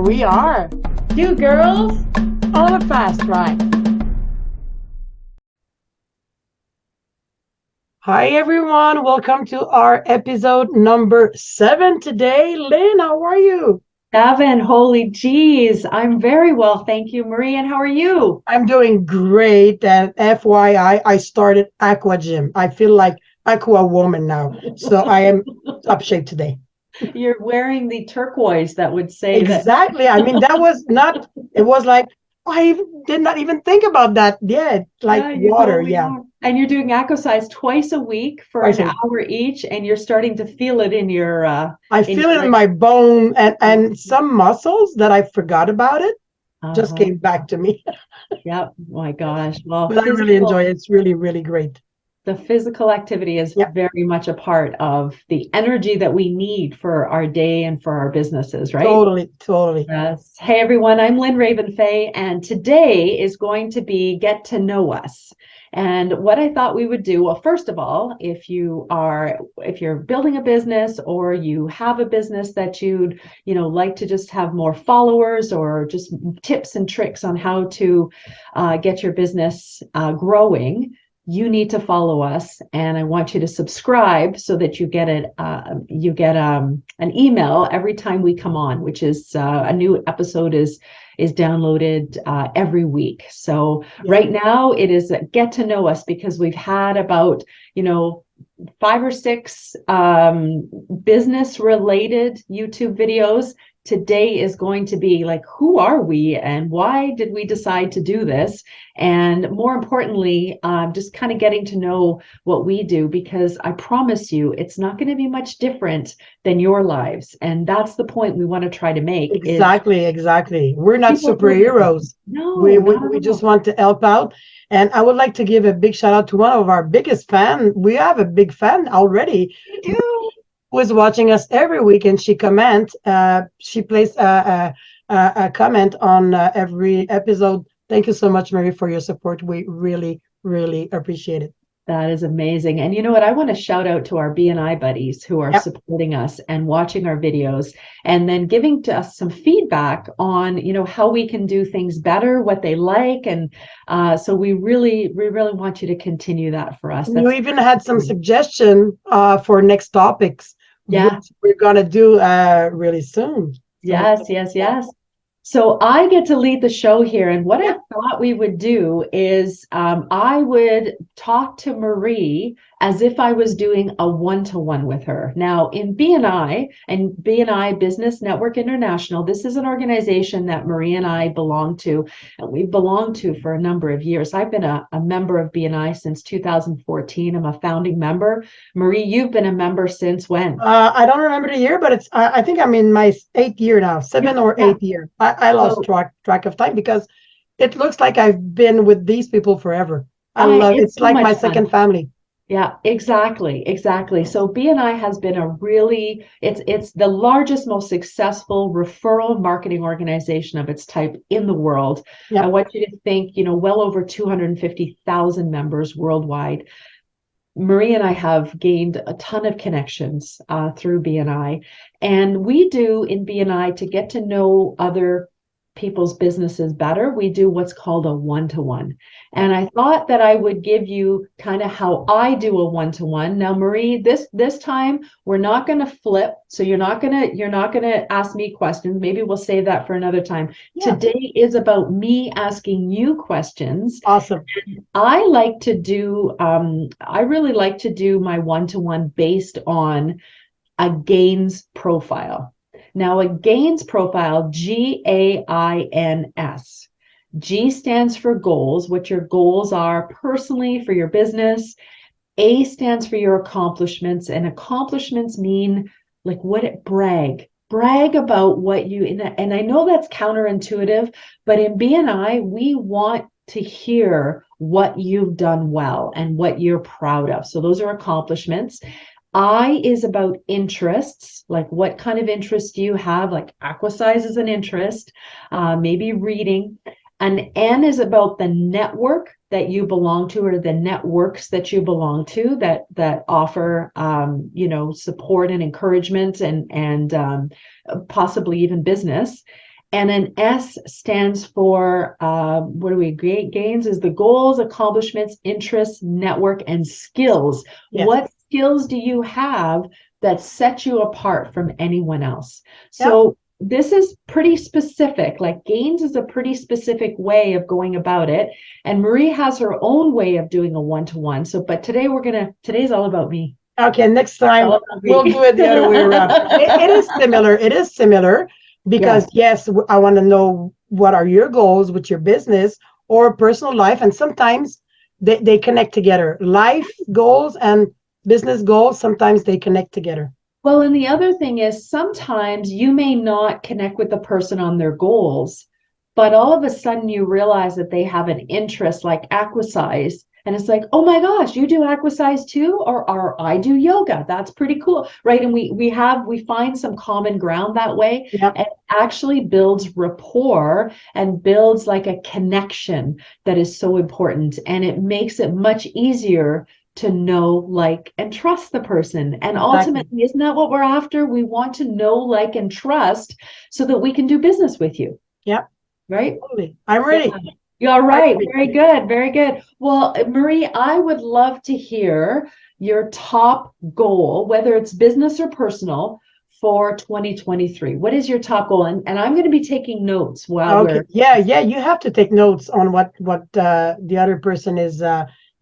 We are Two girls. on a fast ride. Hi, everyone. Welcome to our episode number 7 today. Lynn, how are you? Evan, holy geez. I'm very well. Thank you, Marie. And how are you? I'm doing great. And FYI, I started Aqua Gym. I feel like Aqua Woman now. So I am up shape today. You're wearing the turquoise that would say that. Exactly. I mean, that was not, it was like, did not even think about that yet. Like Yeah, you water. totally Yeah. are. And you're doing exercise twice a week for Twice an a week. hour each, and you're starting to feel it I in feel it your in my bone and some muscles that I forgot about it just uh-huh. came back to me. Yep. My gosh. Well, But I really enjoy it. It's really, really great. the physical activity is Yeah, very much a part of the energy that we need for our day and for our businesses, right? totally, totally. Yes. Hey everyone, I'm Lynn Ravenfay, and today is going to be Get to Know Us. And what I thought we would do, well, first of all, if you're building a business or you have a business that you'd, like to just have more followers or just tips and tricks on how to get your business growing, you need to follow us, and I want you to subscribe so that you get an email every time we come on, which is a new episode is downloaded every week. So Yeah. right now it is Get to Know Us, because we've had about 5 or 6 business related YouTube videos. Today is going to be like, who are we and why did we decide to do this? And more importantly, just kind of getting to know what we do, because I promise you, it's not going to be much different than your lives. And that's the point we want to try to make is Exactly, exactly. We're not people do it. superheroes. We, No, we not we at just all. want to help out. And I would like to give a big shout out to one of our biggest fans. We have a big fan already We do. who is watching us every week, and she plays a comment on every episode. Thank you so much, Mary, for your support. We really, really appreciate it. That is amazing. And you know what? I want to shout out to our BNI buddies who are Yep. supporting us and watching our videos and then giving to us some feedback on, how we can do things better, what they like. And so we really want you to continue that for us. You That's even had some suggestion for next topics, yeah. which we're gonna do really soon. So Yes, yes, yes. So I get to lead the show here. And what I yeah, thought we would do is I would talk to Marie as if I was doing a one-to-one with her. Now, in BNI and BNI Business Network International, this is an organization that Marie and I belong to, and we've belonged to for a number of years. I've been a member of BNI since 2014. I'm a founding member. Marie, you've been a member since when? I don't remember the year, but I think I'm in my 8th year now, Yeah, seven or yeah. eighth year. I lost So track of time because it looks like I've been with these people forever. I I love it's it's so like my much fun. second family. Yeah, exactly, exactly. So BNI has been it's the largest, most successful referral marketing organization of its type in the world. I Yep. want you to think, well over 250,000 members worldwide. Marie and I have gained a ton of connections through BNI, and we do in BNI to get to know other people's businesses better. We do what's called a one-to-one. And I thought that I would give you kind of how I do a one-to-one. Now, Marie, this time we're not going to flip, so you're not going to ask me questions. Maybe we'll save that for another time. Yeah. Today is about me asking you questions. Awesome. I really like to do my one-to-one based on a G.A.I.N.S profile. Now, a G.A.I.N.S profile, G-A-I-N-S. G stands for goals, what your goals are personally for your business. A stands for your accomplishments, and accomplishments mean like brag about what you, and I know that's counterintuitive, but in BNI, we want to hear what you've done well and what you're proud of. So those are accomplishments. I is about interests, like what kind of interest do you have? Like aqua size is an interest, maybe reading. And N is about the network that you belong to, or the networks that you belong to that offer support and encouragement and possibly even business. And an S stands for what do we? Gains is the goals, accomplishments, interests, network, and skills. Yes. What skills do you have that set you apart from anyone else? Yep. So this is pretty specific. Like gains is a pretty specific way of going about it. And Marie has her own way of doing a one-to-one. So, but today's all about me. Okay, next It's time all about we'll me. do it the other way around. It is similar. It is similar because, Yeah. yes, I want to know what are your goals with your business or personal life. And sometimes they connect together. Life goals and business goals, sometimes they connect together. Well, and the other thing is sometimes you may not connect with the person on their goals, but all of a sudden you realize that they have an interest like aquasize. And it's like, oh my gosh, you do aquasize too? Or I do yoga. That's pretty cool. Right. And we find some common ground that way Yep, and actually builds rapport and builds like a connection that is so important. And it makes it much easier to know, like, and trust the person. And exactly. ultimately, isn't that what we're after? We want to know, like, and trust so that we can do business with you, Yep, right? totally. I'm Yeah. ready. You're I'm right. ready. Very good. Very good. Well, Marie, I would love to hear your top goal, whether it's business or personal, for 2023. What is your top goal? And I'm going to be taking notes while Okay. we're. Yeah, yeah. You have to take notes on what the other person is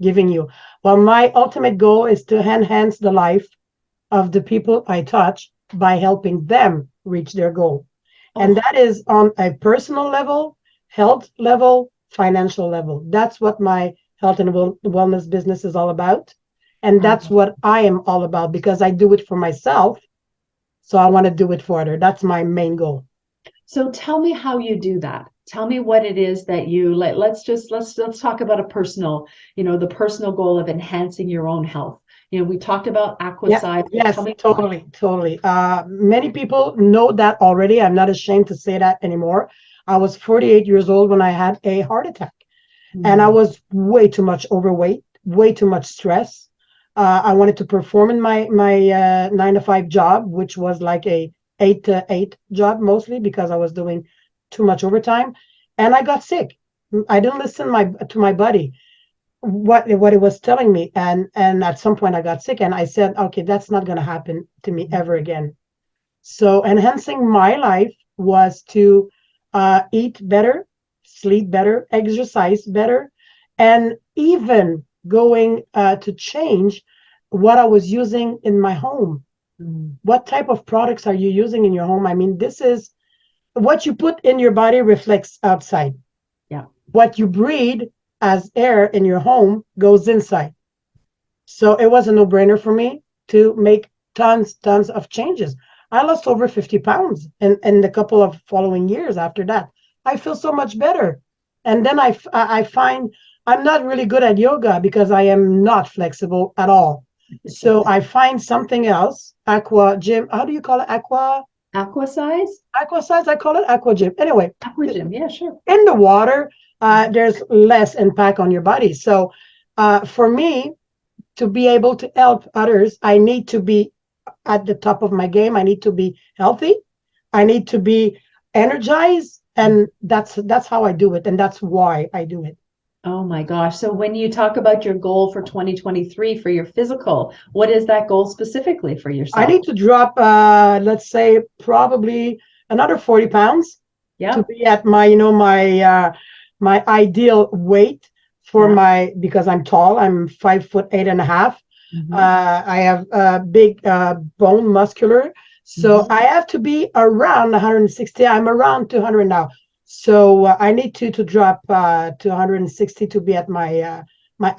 giving you. Well, my ultimate goal is to enhance the life of the people I touch by helping them reach their goal. And Oh, that is on a personal level, health level, financial level. That's what my health and wellness business is all about. And that's what I am all about because I do it for myself. So I want to do it for others. That's my main goal. so tell me how you do that. Tell me what it is that you like. Let's talk about a personal, the personal goal of enhancing your own health. We talked about Yeah, aquaside, but tell yes, me more. totally, totally. Many people know that already. I'm not ashamed to say that anymore. I was 48 years old when I had a heart attack, and I Hmm. was way too much overweight, way too much stress. I wanted to perform in my 9 to 5 job, which was like a 8 to 8 job mostly because I was doing too much overtime, and I got sick. I didn't listen to my body what it was telling me, and at some point I got sick, and I said, okay, that's not going to happen to me ever again. So enhancing my life was to eat better, sleep better, exercise better, and even going to change what I was using in my home. Hmm. What type of products are you using in your home? I mean, this is what you put in your body reflects outside. Yeah. What you breathe as air in your home goes inside. So it was a no-brainer for me to make tons of changes. I lost over 50 pounds in the couple of following years after that. I feel so much better. And then I find I'm not really good at yoga because I am not flexible at all. So I find something else, aqua gym. How do you call it? Aquasize? Aqua size? I call it aqua gym. Anyway, Aquagym. Yeah, sure. in the water, there's less impact on your body. So for me, to be able to help others, I need to be at the top of my game. I need to be healthy. I need to be energized, and that's how I do it, and that's why I do it. Oh my gosh. So when you talk about your goal for 2023 for your physical, what is that goal specifically for I yourself? need to drop, let's say, probably another 40 pounds to Yeah. be at my ideal weight for Yeah. my because I'm tall. I'm 5'8.5". Hmm. I have big bone muscular, so Hmm. I have to be around 160. I'm around 200 now, so I need to drop to 160 to be at my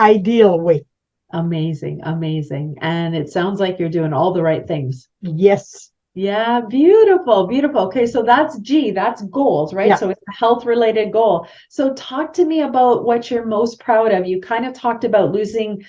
ideal weight. Amazing. Amazing. And it sounds like you're doing all the right things. Yes, Yeah, beautiful, beautiful. Okay, so that's G, that's goals, right? yeah. So it's a health related goal. So talk to me about what you're most proud of. You kind of talked about losing,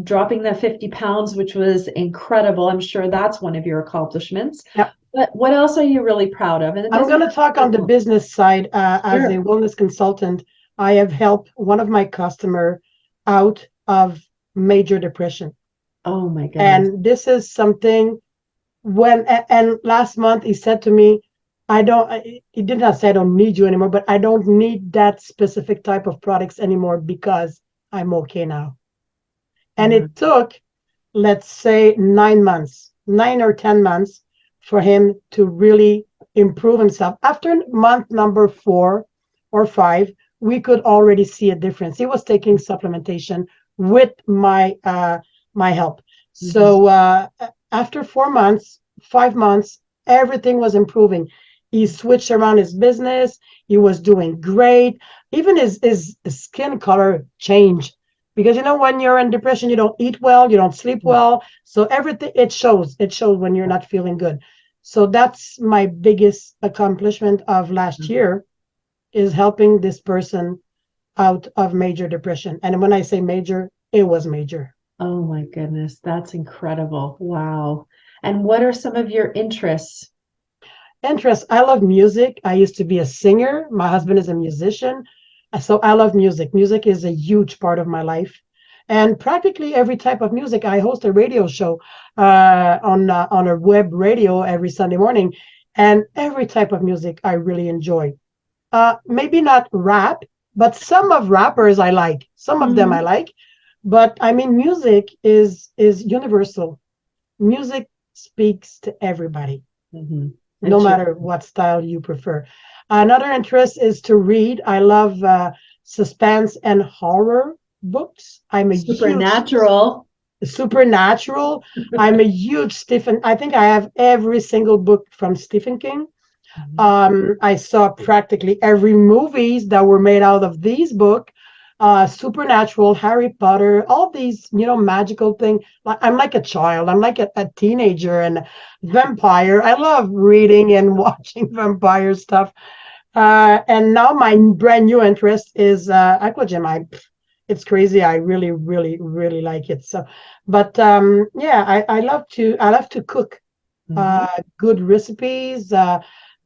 dropping the 50 pounds, which was incredible. I'm sure that's one of your accomplishments. Yeah. But what else are you really proud of? And it I'm doesn't going to have talk to on the be business side. As a sure. wellness consultant, I have helped one of my customer out of major depression. Oh my goodness. And this is something and last month he said to me, I don't, it did not say I don't need you anymore, but I don't need that specific type of products anymore because I'm okay now. And Yeah. it took, let's say, 9 months, 9 or 10 months for him to really improve himself. After month number 4 or 5, we could already see a difference. He was taking supplementation with my help. Mhm. So after 4 months, 5 months, everything was improving. He switched around his business. He was doing great. Even his skin color changed because when you're in depression, you don't eat well, you don't sleep Yeah. well, so everything, it shows when you're not feeling good. So that's my biggest accomplishment of last year, is helping this person out of major depression. And when I say major, it was major. Oh my goodness, that's incredible. Wow. And what are some of your interests? Interest, I love music. I used to be a singer. My husband is a musician. So I love music. Music is a huge part of my life. And practically every type of music. I host a radio show on a web radio every Sunday morning. And every type of music I really enjoy. Maybe not rap, but some of rappers I like. Some of them I Mhm. like. But I mean, music is universal. Music speaks to everybody, Mhm. no It sure matter what style you prefer. Another interest is to read. I love suspense and horror books. I'm a huge supernatural. supernatural. I'm a huge Stephen. I think I have every single book from Stephen King. Mhm. I saw practically every movies that were made out of these book. Supernatural, Harry Potter, all these, magical thing. Like, I'm like a child. I'm like a teenager, and vampire. I love reading and watching vampire stuff. And now my brand new interest is aquagym. It's crazy. I really, really, really like it. So, but yeah, I love to cook Mhm. good recipes,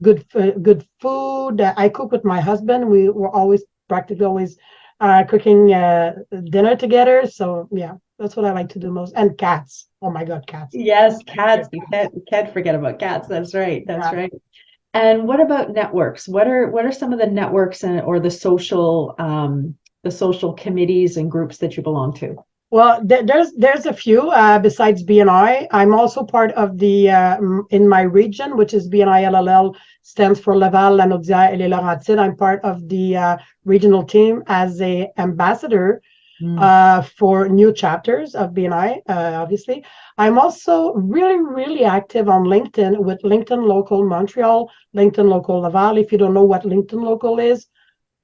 good food. I cook with my husband. We were always practically always cooking dinner together. So yeah, that's what I like to do most. And cats. Oh my God, cats. Yes, Yeah, cats. You can't forget about cats. That's right. That's yeah. right. And what about networks? What are some of the networks or the social committees and groups that you belong to? Well, there's a few besides BNI. I'm also part of the in my region, which is BNI LLL, stands for Laval, Lanaudière, et les Laurentides. I'm part of the regional team as a ambassador Mm. for new chapters of BNI. Obviously, I'm also really really active on LinkedIn with LinkedIn Local Montreal, LinkedIn Local Laval. If you don't know what LinkedIn Local is,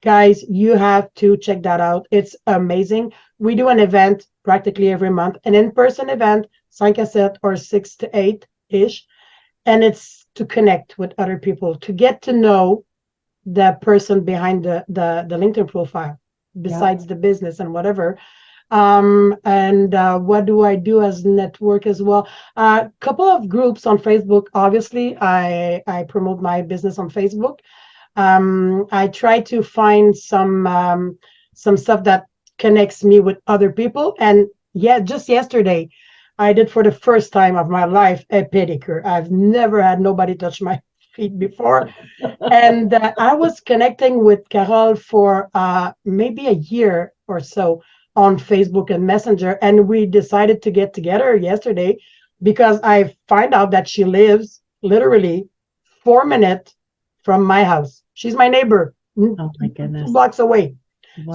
guys, you have to check that out. It's amazing. We do an event practically every month, an in-person event, 5 à 7 or 6 to 8 ish, and it's to connect with other people, to get to know the person behind the LinkedIn profile, Yeah. besides the business and whatever. And what do I do as network as well? A couple of groups on Facebook. Obviously, I promote my business on Facebook. I try to find some stuff that connects me with other people. And yeah, just yesterday, I did for the first time of my life a pedicure. I've never had nobody touch my feet before, and I was connecting with Carol for maybe a year or so on Facebook and Messenger, and we decided to get together yesterday because I find out that she lives literally 4 minutes from my house. She's my neighbor, Oh my two goodness. blocks away.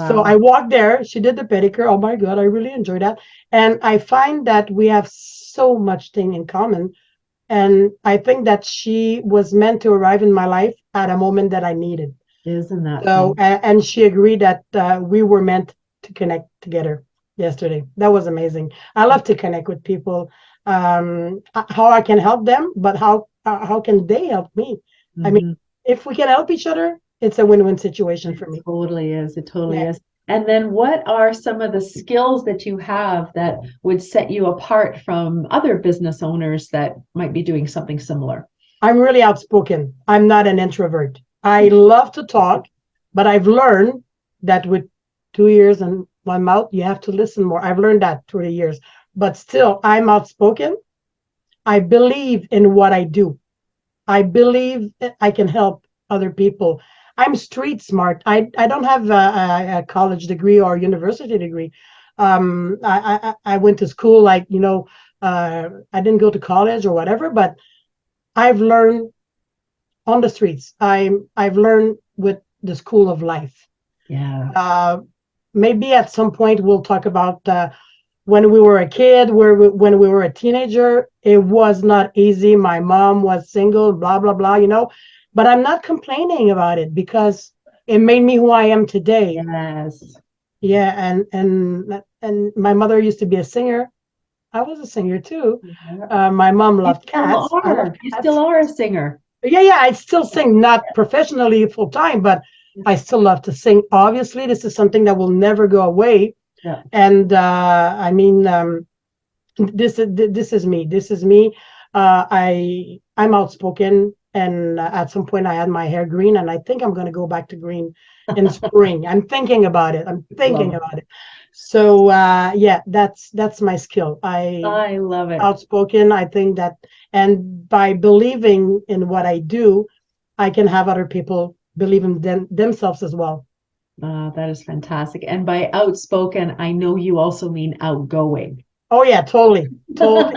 So I Wow. walked there. She did the pedicure. Oh my God, I really enjoyed that. And I find that we have so much thing in common, and I think that she was meant to arrive in my life at a moment that I needed. Isn't that So, fun? and she agreed that we were meant to connect together yesterday. That was amazing. I love to connect with people, how I can help them, but how can they help me? I mean, Mhm. if we can help each other, it's a win-win situation It for me. totally is. It totally Yeah. is. And then what are some of the skills that you have that would set you apart from other business owners that might be doing something similar? I'm really outspoken. I'm not an introvert. I love to talk, but I've learned that with 2 years and one mouth, you have to listen more. I've learned that through the years, but still, I'm outspoken. I believe in what I do. I believe I can help other people. I'm street smart. I don't have a college degree or university degree. I went to school, like, I didn't go to college or whatever, but I've learned on the streets. I've learned with the school of life. Yeah. Uh, Maybe at some point we'll talk about when we were a kid, when we were a teenager. It was not easy. My mom was single, blah blah blah. But I'm not complaining about it because it made me who I am today. Yes. Yeah, and my mother used to be a singer. I was a singer too. Yeah. My mom You loved still cats. I love are. You still cats. are a singer. Yeah, yeah, I still sing, not professionally full time, but I still love to sing. Obviously, this is something that will never go away. Yeah. And I mean, this is me. This is me. I'm outspoken, and at some point I had my hair green, and I think I'm gonna go back to green in spring. I'm thinking about it. I'm thinking Love about it. So yeah, that's my skill. it. I love it. Outspoken. I think that, and by believing in what I do, I can have other people believe in themselves as well. That is fantastic. And by outspoken, I know you also mean outgoing. Oh yeah, totally, totally.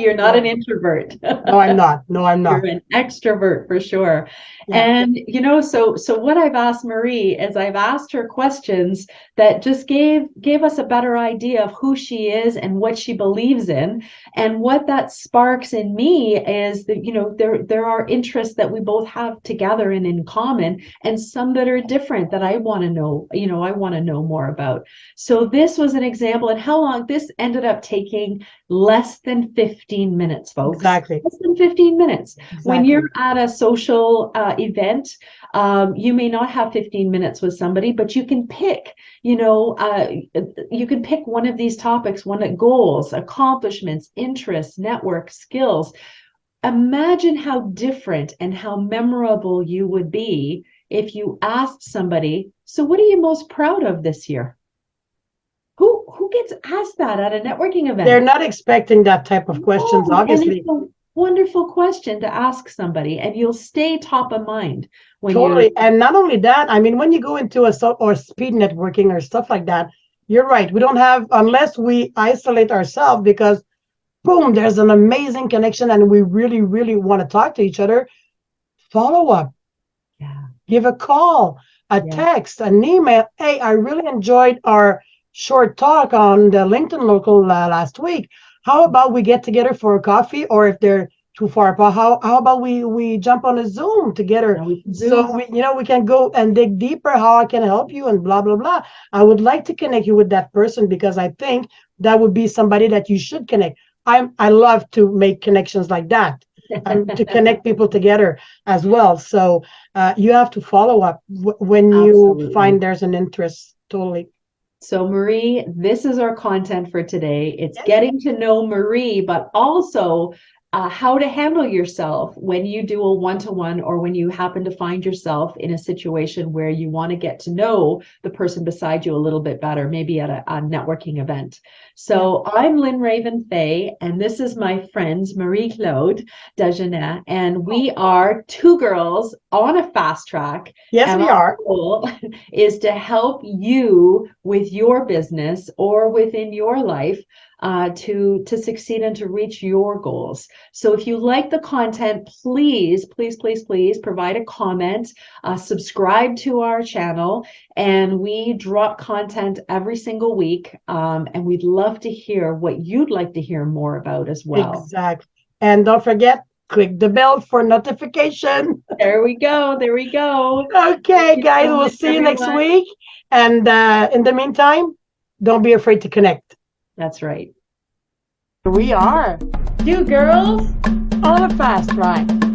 You're not an No, introvert. no, I'm not. No, I'm You're not. an extrovert for sure. Yeah, And so what I've asked Marie is I've asked her questions that just gave us a better idea of who she is and what she believes in. And what that sparks in me is that, there are interests that we both have together and in common, and some that are different that I want to know, I want to know more about. So this was an example, and how long this ended up taking less than 15 minutes, folks. exactly, Less than 15 minutes. When you're exactly. at a social event, you may not have 15 minutes with somebody, but you can pick, you can pick one of these topics, one of goals, accomplishments, interests, network, skills. Imagine how different and how memorable you would be if you asked somebody, so what are you most proud of this year? Who gets asked that at a networking They're event? not expecting that type of questions, No, and it's obviously. a wonderful question to ask somebody, and you'll stay top of mind when you're. Totally. And not only that, I mean, when you go into or speed networking or stuff like that, you're right. We don't have, unless we isolate ourselves, because boom, there's an amazing connection and we really, really want to talk to each other. Follow up, Yeah, give a call, a yeah. text, an email. Hey, I really enjoyed our short talk on the LinkedIn local last week. How about we get together for a coffee, or if they're too far apart, how about we jump on a Zoom together, Now we can so Zoom. we can go and dig deeper, how I can help you and blah blah blah. I would like to connect you with that person because I think that would be somebody that you should connect. I love to make connections like that, to connect people together as well. So you have to follow up when you find Absolutely. there's an interest. Totally. So, Marie, this is our content for today. It's Yes. getting to know Marie, but also how to handle yourself when you do a one-to-one, or when you happen to find yourself in a situation where you want to get to know the person beside you a little bit better, maybe at a networking event. Yeah. So, I'm Lynn Raven Fay, and this is my friends Marie Claude Dagenet, and we are two girls on a fast track. Yes, And we our are. goal is to help you with your business or within your life, to succeed and to reach your goals. So if you like the content, please, please, please, please provide a comment, subscribe to our channel, and we drop content every single week. And we'd love to hear what you'd like to hear more about as well. Exactly. And don't forget, click the bell for notification. There we go. There we go. Thank Okay, you guys, so we'll much, see you next everyone. week. And in the meantime, don't be afraid to connect. That's right. Here we are Two girls on a fast ride.